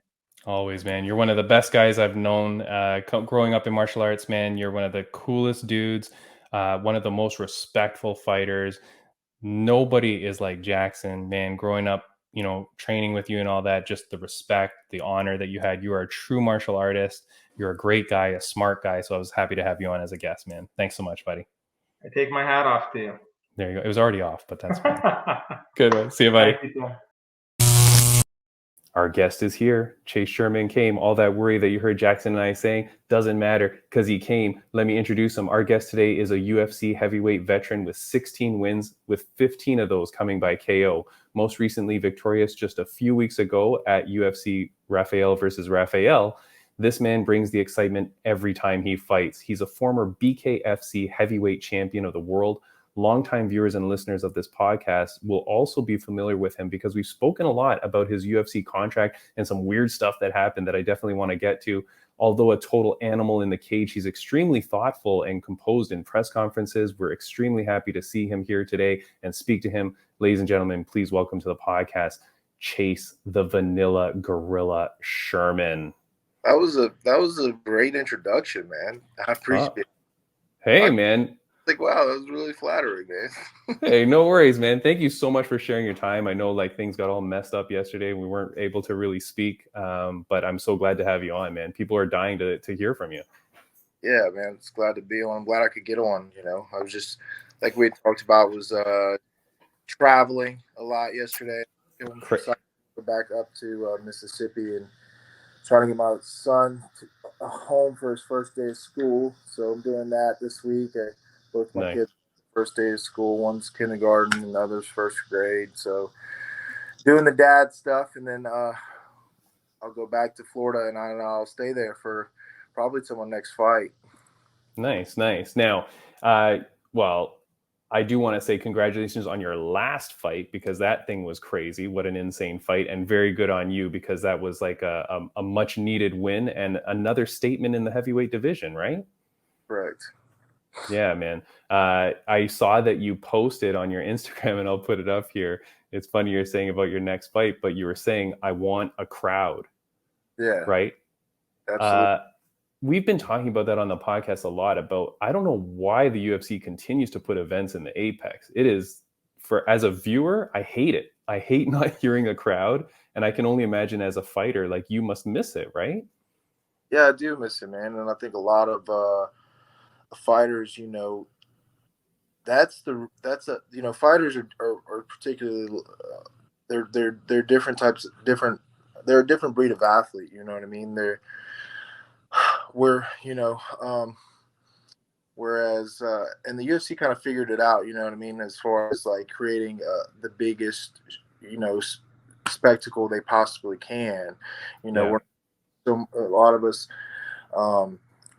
Always, man. You're one of the best guys I've known growing up in martial arts, man. You're one of the coolest dudes, one of the most respectful fighters. Nobody is like Jackson, man. Growing up, training with you and all that, just the respect, the honor that you had. You are a true martial artist. You're a great guy, a smart guy. So I was happy to have you on as a guest, man. Thanks so much, buddy. I take my hat off to you. There you go. It was already off, but that's fine. Good one. See you, buddy. Thank you. Our guest is here. Chase Sherman came. All that worry that you heard Jackson and I saying doesn't matter because he came. Let me introduce him. Our guest today is a UFC heavyweight veteran with 16 wins, with 15 of those coming by KO. Most recently victorious just a few weeks ago at UFC Rafael versus Rafael. This man brings the excitement every time he fights. He's a former BKFC Heavyweight Champion of the world. Longtime viewers and listeners of this podcast will also be familiar with him because we've spoken a lot about his UFC contract and some weird stuff that happened that I definitely want to get to. Although a total animal in the cage, he's extremely thoughtful and composed in press conferences. We're extremely happy to see him here today and speak to him. Ladies and gentlemen, please welcome to the podcast, Chase the Vanilla Gorilla Sherman. That was a great introduction, man. I appreciate it. Hey, man. Wow, that was really flattering, man. Hey, no worries, man. Thank you so much for sharing your time. I know things got all messed up yesterday. We weren't able to really speak, but I'm so glad to have you on, man. People are dying to hear from you. Yeah, man. It's glad to be on. I'm glad I could get on. I was just, like we talked about, was traveling a lot yesterday. Back up to Mississippi and trying to get my son home for his first day of school. So I'm doing that this week. Both my kids, first day of school, one's kindergarten and the other's first grade. So doing the dad stuff, and then I'll go back to Florida and I'll stay there for probably till my next fight. Nice. Now, well, I do want to say congratulations on your last fight because that thing was crazy. What an insane fight, and very good on you because that was like a much needed win and another statement in the heavyweight division, right? Correct. Yeah, man. I saw that you posted on your Instagram, and I'll put it up here. It's funny you're saying about your next fight, but you were saying, I want a crowd. Yeah. Right? Absolutely. We've been talking about that on the podcast a lot about, I don't know why the UFC continues to put events in the Apex. It is, as a viewer, I hate it. I hate not hearing a crowd. And I can only imagine as a fighter, you must miss it, right? Yeah, I do miss it, man. And I think a lot of fighters, fighters are particularly they're different types of they're a different breed of athlete. You know what I mean? Whereas and the UFC kind of figured it out. You know what I mean? As far as creating the biggest spectacle they possibly can. A lot of us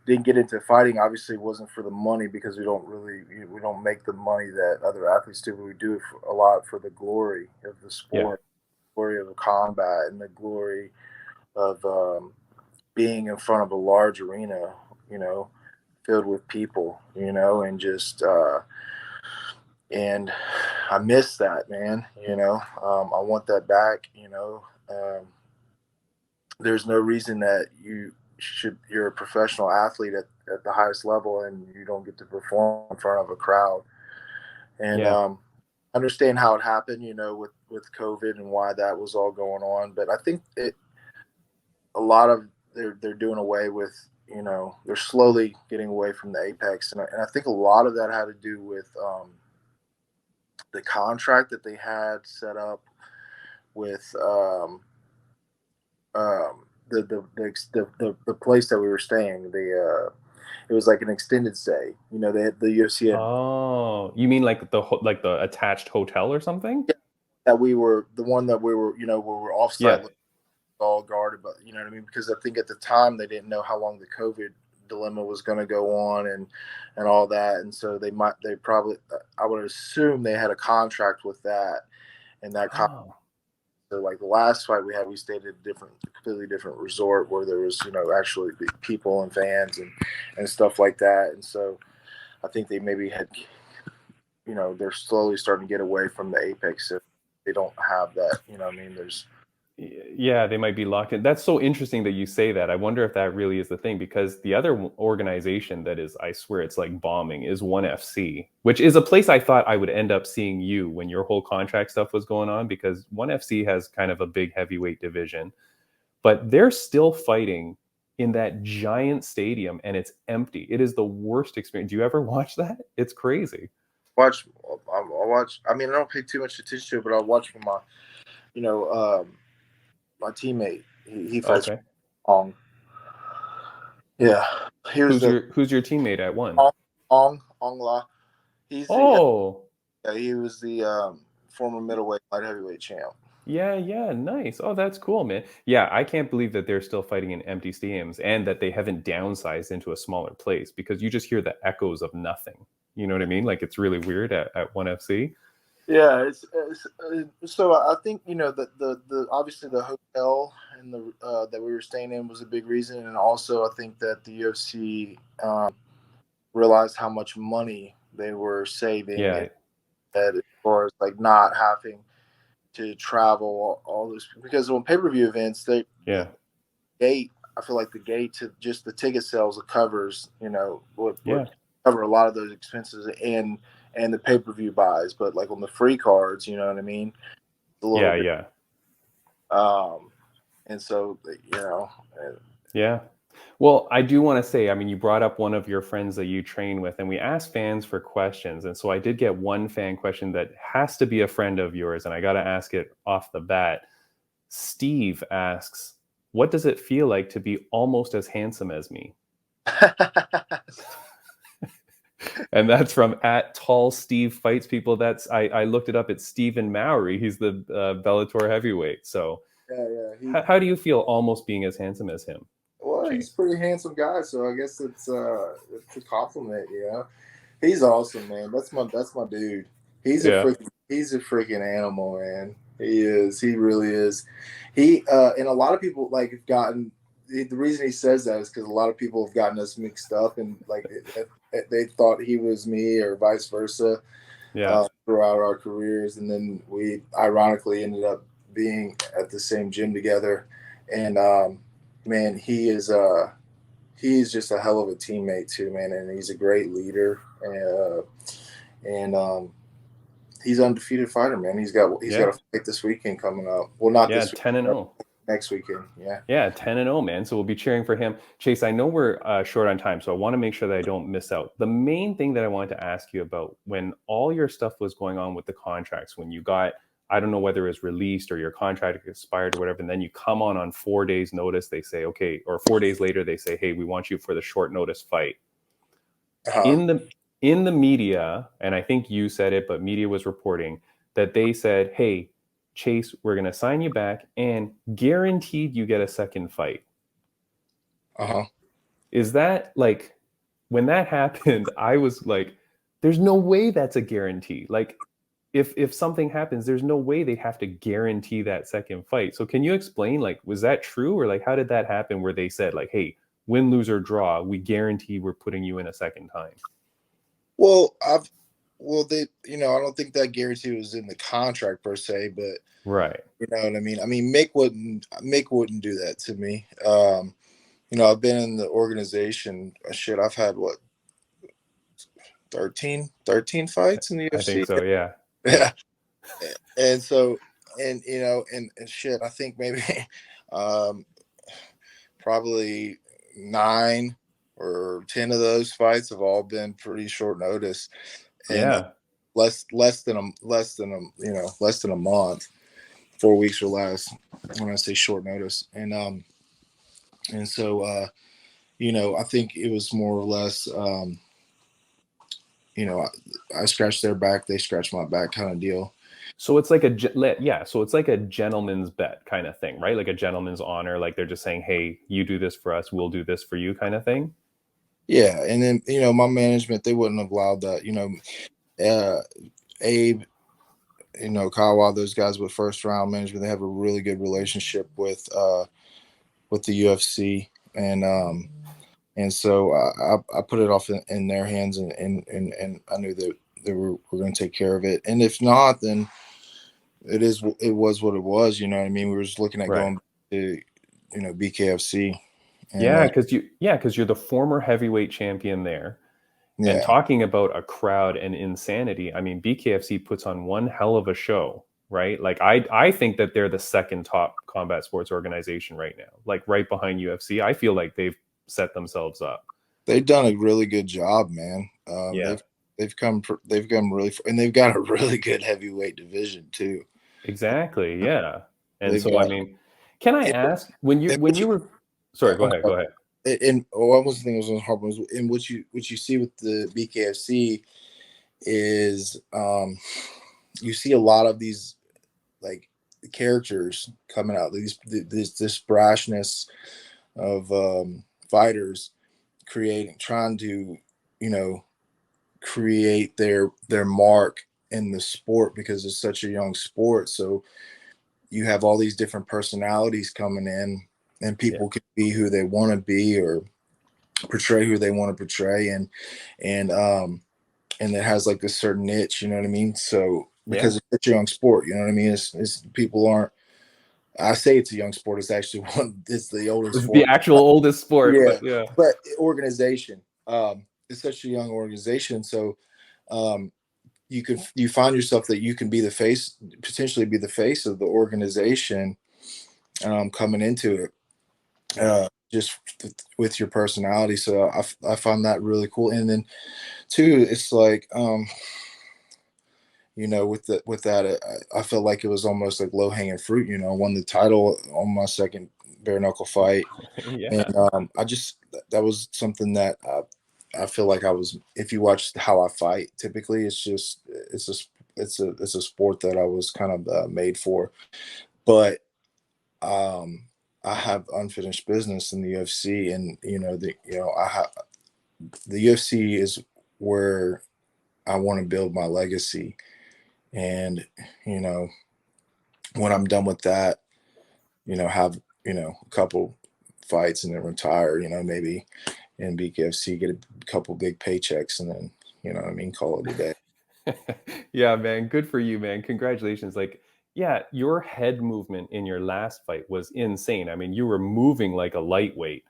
didn't get into fighting. Obviously, it wasn't for the money because we don't make the money that other athletes do. But we do it a lot for the glory of the sport, glory of the combat, and the glory of being in front of a large arena, filled with people, and just and I miss that, man. I want that back. there's no reason that you're a professional athlete at the highest level and you don't get to perform in front of a crowd. And understand how it happened, with COVID and why that was all going on. But I think a lot of they're doing away with, they're slowly getting away from the Apex. And I think a lot of that had to do with the contract that they had set up with the place that we were staying. It was like an extended stay. They had the UFC. Oh, you mean like the attached hotel or something? Yeah, that we were the one that we were, where we're offsite, all guarded. But you know what I mean? Because I think at the time they didn't know how long the COVID dilemma was going to go on and all that, and so they probably, I would assume they had a contract with that, and that. So like the last fight we had, we stayed at a completely different resort where there was, actually people and fans and stuff like that. And so I think they maybe had, they're slowly starting to get away from the Apex if they don't have that, Yeah, they might be locked in. That's so interesting that you say that. I wonder if that really is the thing, because the other organization that is, I swear, it's like bombing, is ONE FC, which is a place I thought I would end up seeing you when your whole contract stuff was going on, because ONE FC has kind of a big heavyweight division, but they're still fighting in that giant stadium and it's empty. It is the worst experience. Do you ever watch that? It's crazy. I'll watch. I mean, I don't pay too much attention to it, but I'll watch from my, my teammate. He fights Ong. Yeah. Who's your teammate at ONE? Ong La. He was the former middleweight light heavyweight champ. Yeah, nice. Oh, that's cool, man. Yeah, I can't believe that they're still fighting in empty stadiums and that they haven't downsized into a smaller place, because you just hear the echoes of nothing. You know what I mean? Like, it's really weird at ONE FC. Yeah, so I think the obviously the hotel and the that we were staying in was a big reason, and also I think that the UFC realized how much money they were saving. Yeah, as far as like not having to travel all this, because on pay-per-view events the gate, I feel like the gate to just the ticket sales covers would cover a lot of those expenses and the pay-per-view buys, but like on the free cards, you know what I mean? A little bit. And so, Yeah. Well, I do want to say, I mean, you brought up one of your friends that you train with, and we asked fans for questions. And so I did get one fan question that has to be a friend of yours, and I got to ask it off the bat. Steve asks, what does it feel like to be almost as handsome as me? And that's from @TallSteveFightsPeople. That's I looked it up. It's Stephen Mowry. He's the Bellator heavyweight. So how do you feel almost being as handsome as him? Well, he's a pretty handsome guy, so I guess it's a compliment. He's awesome, man. That's my dude. He's a freaking animal, man. He is. He really is. And a lot of people have gotten. The reason he says that is because a lot of people have gotten us mixed up, and they thought he was me or vice versa. Throughout our careers, and then we ironically ended up being at the same gym together. And man, he's just a hell of a teammate too, man, and he's a great leader. And he's an undefeated fighter, man. He's got a fight this weekend coming up. Well, not this weekend. 10-0. Next weekend, 10-0, man. So we'll be cheering for him. Chase, I know we're short on time, so I want to make sure that I don't miss out. The main thing that I wanted to ask you about, when all your stuff was going on with the contracts, when you got, I don't know whether it was released or your contract expired or whatever, and then you come on 4 days notice, they say, okay, or 4 days later, they say, hey, we want you for the short notice fight. In the media, and I think you said it, but media was reporting that they said, hey, Chase, we're going to sign you back and guaranteed you get a second fight. Is that like, when that happened, I was like, there's no way that's a guarantee. Like, if something happens, there's no way they have to guarantee that second fight. So can you explain, like, was that true? Or like, how did that happen where they said like, hey, win, lose or draw, we guarantee we're putting you in a second time? Well, Well, they, I don't think that guarantee was in the contract per se, but right. You know what I mean? I mean, Mick wouldn't do that to me. I've been in the organization. Shit, I've had what 13 fights in the I think UFC. so. Yeah. Yeah. And so, and shit, I think maybe probably 9 or 10 of those fights have all been pretty short notice, and Yeah. less than a month, 4 weeks or less. When I say short notice, and so I think it was more or less, I scratched their back, they scratched my back kind of deal. So it's like so it's like a gentleman's bet kind of thing, right? Like a gentleman's honor. Like they're just saying, hey, you do this for us, we'll do this for you kind of thing. Yeah. And then, my management, they wouldn't have allowed that, Abe, Kyle, those guys with first round management, they have a really good relationship with the UFC. And so I put it off in their hands, and I knew that they were going to take care of it. And if not, then it was what it was. You know what I mean? We were just looking at going to, BKFC. And, because you're the former heavyweight champion there. Yeah. And talking about a crowd and insanity, I mean, BKFC puts on one hell of a show, right? Like I think that they're the second top combat sports organization right now, like right behind UFC. I feel like they've set themselves up. They've done a really good job, man. They've come really, and they've got a really good heavyweight division too. Exactly. Yeah. And so, I mean, can I ask when you were, sorry, go ahead. And one was the thing I was on hard was, and what you see with the BKFC is you see a lot of these like characters coming out, this brashness of fighters trying to create their mark in the sport, because it's such a young sport. So you have all these different personalities coming in, and people can be who they want to be or portray who they want to portray, and it has like this certain niche, you know what I mean? So because it's such a young sport, you know what I mean? It's people aren't. I say it's a young sport. It's actually it's the oldest sport. The actual oldest sport. But organization. It's such a young organization, so you find yourself that you can be potentially be the face of the organization, coming into it, just with your personality. So I find that really cool. And then two, it's like with that, I felt like it was almost like low hanging fruit. I won the title on my second bare knuckle fight, and that was something that I feel like if you watch how I fight, typically it's a sport that I was kind of made for. But I have unfinished business in the UFC, and the UFC is where I want to build my legacy. And when I'm done with that, have a couple fights and then retire, maybe in BKFC, get a couple big paychecks, and then call it a day. Yeah, man, good for you, man. Congratulations. Like, yeah, your head movement in your last fight was insane. I mean, you were moving like a lightweight.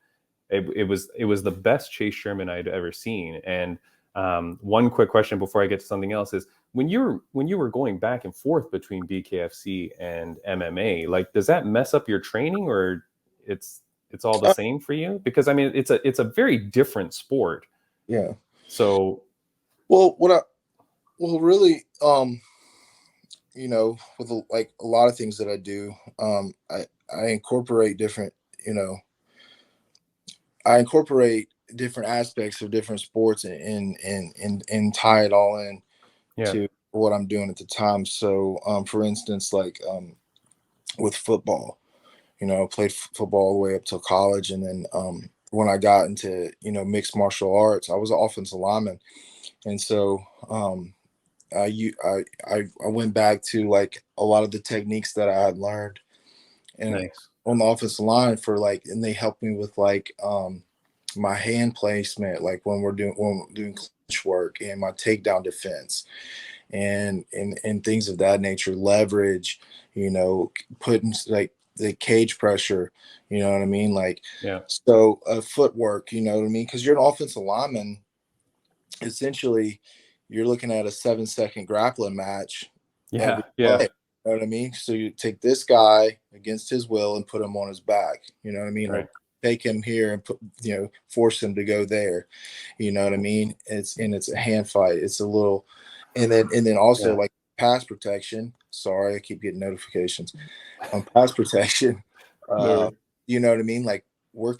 It was the best Chase Sherman I'd ever seen. And one quick question before I get to something else is, when you were going back and forth between BKFC and MMA, like, does that mess up your training, or it's all the same for you? Because I mean, it's a very different sport. Yeah. So, really, with like a lot of things that I do, I incorporate different, different aspects of different sports and tie it all in to what I'm doing at the time. So, for instance, like with football, I played football all the way up till college, and then when I got into mixed martial arts, I was an offensive lineman, and so I went back to like a lot of the techniques that I had learned, and on the offensive line and they helped me with like my hand placement, like when we're doing work and my takedown defense and things of that nature, leverage, putting like the cage pressure, you know what I mean? Like, so footwork, you know what I mean? Because you're an offensive lineman, essentially you're looking at a 7-second grappling match. Yeah. You know what I mean? So you take this guy against his will and put him on his back, you know what I mean? Right. Or take him here and put, force him to go there. You know what I mean? It's a hand fight. It's a little, and then also like pass protection. Sorry, I keep getting notifications on pass protection. You know what I mean? Like we're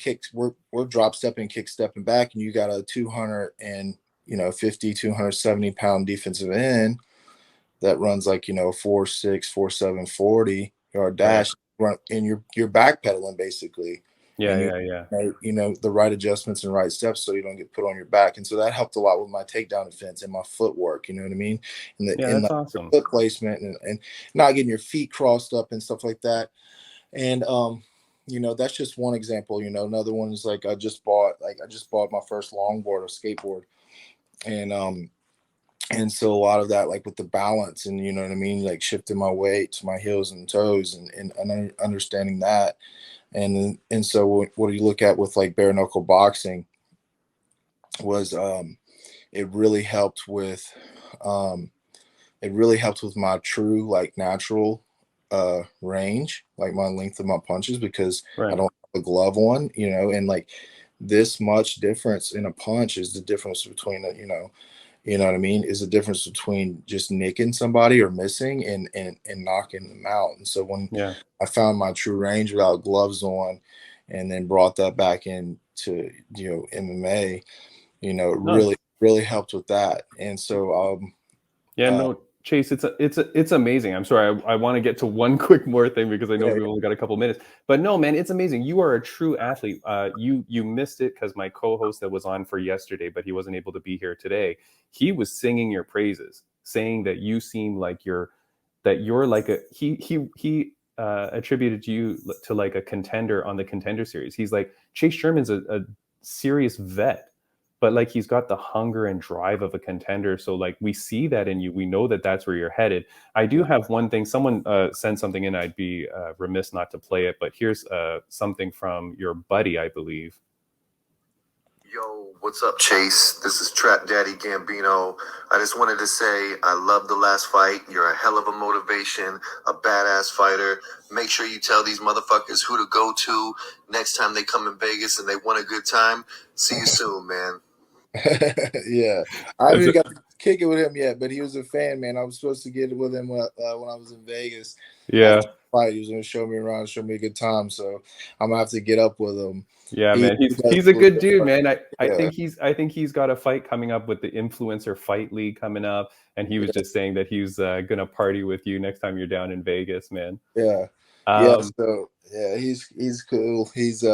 drop stepping, kick stepping back, and you got a 250, 270 pound defensive end that runs like, 4.6, 4.7, 40 yard dash, run, and you're backpedaling basically. The right adjustments and right steps so you don't get put on your back. And so that helped a lot with my takedown defense and my footwork, you know what I mean? And that's awesome. Foot placement and not getting your feet crossed up and stuff like that. And that's just one example. Another one is like I just bought my first longboard or skateboard. And so a lot of that, like with the balance and, you know what I mean, like shifting my weight to my heels and toes and understanding that. And so what you look at with like bare knuckle boxing was it really helped with my true like natural range, like my length of my punches, because I don't have a glove on, and like this much difference in a punch is the difference between you know what I mean, is the difference between just nicking somebody or missing and knocking them out. And so when I found my true range without gloves on and then brought that back into, MMA, it really helped with that. And so, Chase, it's amazing. I'm sorry, I want to get to one quick more thing because I know we've only got a couple minutes. But no, man, it's amazing. You are a true athlete. You missed it because my co-host that was on for yesterday, but he wasn't able to be here today. He was singing your praises, saying that you seem like you're like a he attributed you to like a contender on the Contender Series. He's like, Chase Sherman's a serious vet. But like he's got the hunger and drive of a contender. So like we see that in you. We know that that's where you're headed. I do have one thing. Someone sent something in. I'd be remiss not to play it. But here's something from your buddy, I believe. Yo, what's up, Chase? This is Trap Daddy Gambino. I just wanted to say I love the last fight. You're a hell of a motivation, a badass fighter. Make sure you tell these motherfuckers who to go to next time they come in Vegas and they want a good time. See you soon, man. Yeah, I haven't even got to kick it with him yet, but he was a fan, man. I was supposed to get it with him when I was in Vegas. Yeah, he was going to show me around, show me a good time. So I'm gonna have to get up with him. Yeah, man, he's a good dude, man. I think he's got a fight coming up with the Influencer Fight League coming up, and he was just saying that he's gonna party with you next time you're down in Vegas, man. Yeah, So he's cool. He's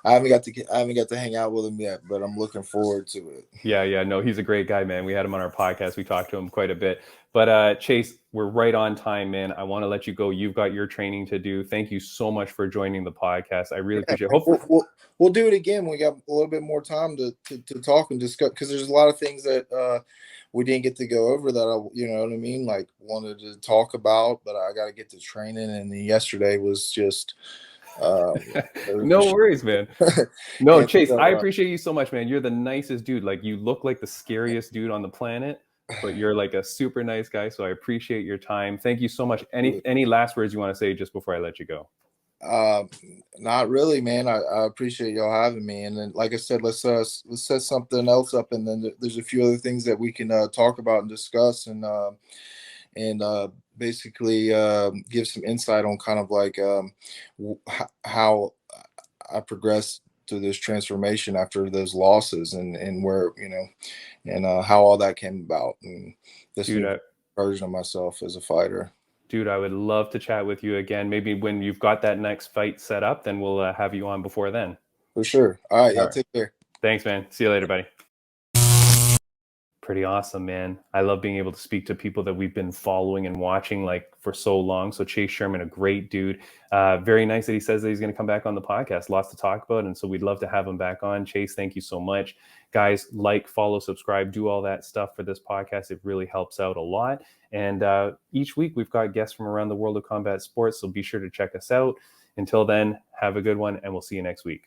I haven't got to hang out with him yet, but I'm looking forward to it. Yeah. No, he's a great guy, man. We had him on our podcast. We talked to him quite a bit. But Chase, we're right on time, man. I want to let you go. You've got your training to do. Thank you so much for joining the podcast. I really appreciate it. Hopefully we'll do it again. We got a little bit more time to talk and discuss, because there's a lot of things that we didn't get to go over that you know what I mean, like wanted to talk about, but I got to get to training, and yesterday was just no worries, man. No, Chase, I appreciate you so much, man. You're the nicest dude. Like, you look like the scariest dude on the planet, but you're like a super nice guy. So I appreciate your time. Thank you so much. Any last words you want to say just before I let you go? Not really, man. I appreciate y'all having me. And then, like I said, let's set something else up, and then there's a few other things that we can talk about and discuss, and basically give some insight on kind of like how I progressed through this transformation after those losses, and where, and how all that came about, and this version of myself as a fighter. Dude, I would love to chat with you again. Maybe when you've got that next fight set up, then we'll have you on before then. For sure. All right. Take care. Thanks, man. See you later, buddy. Pretty awesome, man. I love being able to speak to people that we've been following and watching like for so long. So Chase Sherman, a great dude. Very nice that he says that he's going to come back on the podcast. Lots to talk about. And so we'd love to have him back on. Chase, thank you so much. Guys, like, follow, subscribe, do all that stuff for this podcast. It really helps out a lot. And each week we've got guests from around the world of combat sports. So be sure to check us out. Until then, have a good one, and we'll see you next week.